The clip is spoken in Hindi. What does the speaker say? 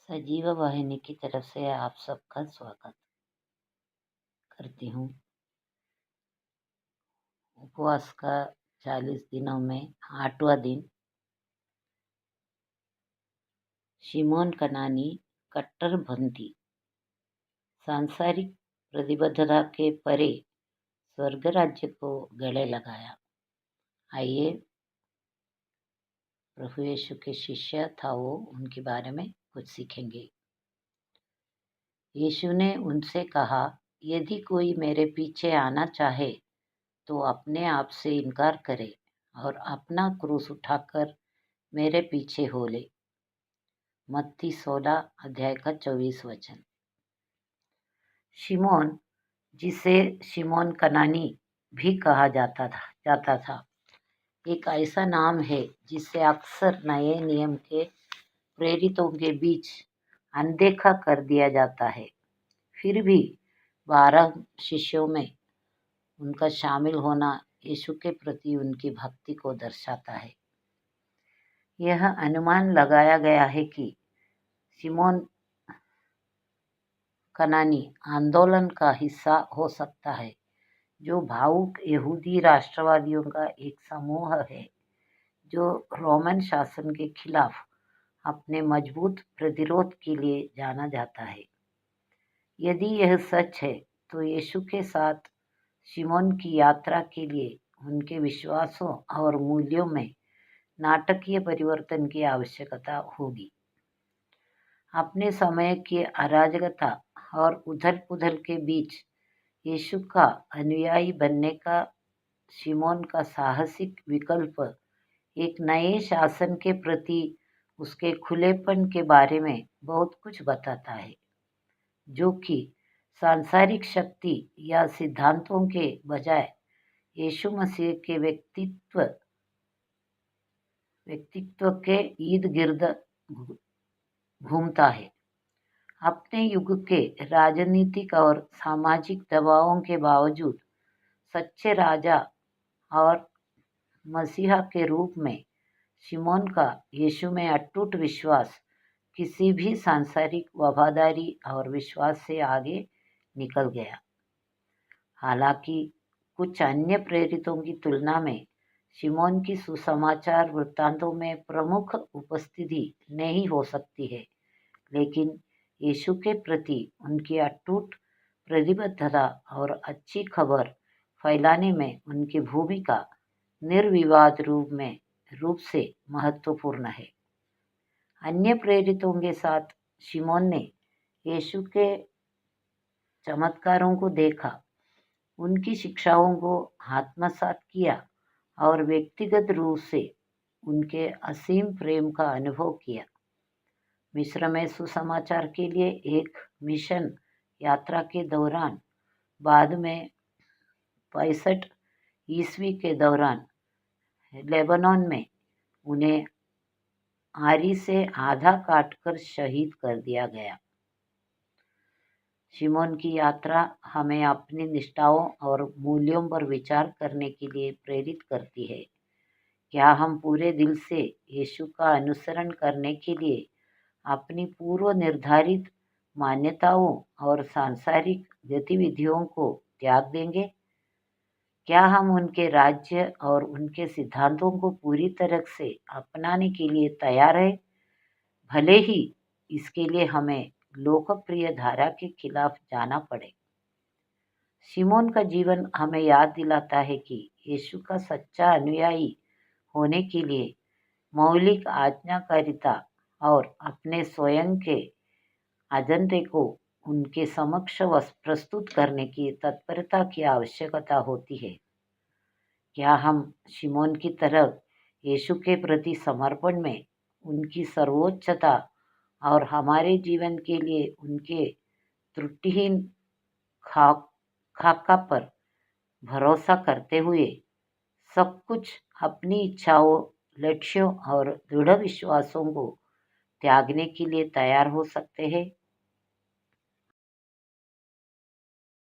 सजीव वाहिनी की तरफ से आप सबका स्वागत करती हूँ। उपवास का 40 दिनों में 8वां दिन। शिमोन कनानी कट्टरपंथी सांसारिक प्रतिबद्धता के परे स्वर्ग राज्य को गले लगाया। आइए प्रभु यीशु के शिष्य था वो, उनके बारे में कुछ सीखेंगे। यीशु ने उनसे कहा, यदि कोई मेरे पीछे आना चाहे तो अपने आप से इनकार करे और अपना क्रूस उठाकर मेरे पीछे हो ले। मत्ती 16 अध्याय का 24 वचन। शिमोन, जिसे शिमोन कनानी भी कहा जाता था, एक ऐसा नाम है जिसे अक्सर नए नियम के प्रेरितों के बीच अनदेखा कर दिया जाता है। फिर भी 12 शिष्यों में उनका शामिल होना यीशु के प्रति उनकी भक्ति को दर्शाता है। यह अनुमान लगाया गया है कि शिमोन कनानी आंदोलन का हिस्सा हो सकता है, जो भावुक यहूदी राष्ट्रवादियों का एक समूह है जो रोमन शासन के खिलाफ अपने मजबूत प्रतिरोध के लिए जाना जाता है। यदि यह सच है तो यीशु के साथ शिमोन की यात्रा के लिए उनके विश्वासों और मूल्यों में नाटकीय परिवर्तन की आवश्यकता होगी। अपने समय की अराजकता और उथल-पुथल के बीच यीशु का अनुयायी बनने का शिमोन का साहसिक विकल्प एक नए शासन के प्रति उसके खुलेपन के बारे में बहुत कुछ बताता है, जो कि सांसारिक शक्ति या सिद्धांतों के बजाय यीशु मसीह के व्यक्तित्व के इर्द-गिर्द घूमता है। अपने युग के राजनीतिक और सामाजिक दबावों के बावजूद सच्चे राजा और मसीहा के रूप में शिमोन का यीशु में अटूट विश्वास किसी भी सांसारिक वफादारी और विश्वास से आगे निकल गया। हालांकि कुछ अन्य प्रेरितों की तुलना में शिमोन की सुसमाचार वृत्तांतों में प्रमुख उपस्थिति नहीं हो सकती है, लेकिन यीशु के प्रति उनकी अटूट प्रतिबद्धता और अच्छी खबर फैलाने में उनकी भूमिका निर्विवाद रूप से महत्वपूर्ण है। अन्य प्रेरितों के साथ शिमोन ने यीशु के चमत्कारों को देखा, उनकी शिक्षाओं को आत्मसात किया और व्यक्तिगत रूप से उनके असीम प्रेम का अनुभव किया। मिस्र में सुसमाचार के लिए एक मिशन यात्रा के दौरान, बाद में 65 ईस्वी के दौरान लेबनान में उन्हें आरी से आधा काटकर शहीद कर दिया गया। शिमोन की यात्रा हमें अपनी निष्ठाओं और मूल्यों पर विचार करने के लिए प्रेरित करती है। क्या हम पूरे दिल से यीशु का अनुसरण करने के लिए अपनी पूर्व निर्धारित मान्यताओं और सांसारिक गतिविधियों को त्याग देंगे? क्या हम उनके राज्य और उनके सिद्धांतों को पूरी तरह से अपनाने के लिए तैयार हैं, भले ही इसके लिए हमें लोकप्रिय धारा के खिलाफ जाना पड़े? शिमोन का जीवन हमें याद दिलाता है कि यीशु का सच्चा अनुयायी होने के लिए मौलिक आज्ञाकारिता और अपने स्वयं के अजेंडे को उनके समक्ष प्रस्तुत करने की तत्परता की आवश्यकता होती है। क्या हम शिमोन की तरह यीशु के प्रति समर्पण में उनकी सर्वोच्चता और हमारे जीवन के लिए उनके त्रुटिहीन खाका पर भरोसा करते हुए सब कुछ अपनी इच्छाओं, लक्ष्यों और दृढ़ विश्वासों को त्यागने के लिए तैयार हो सकते हैं?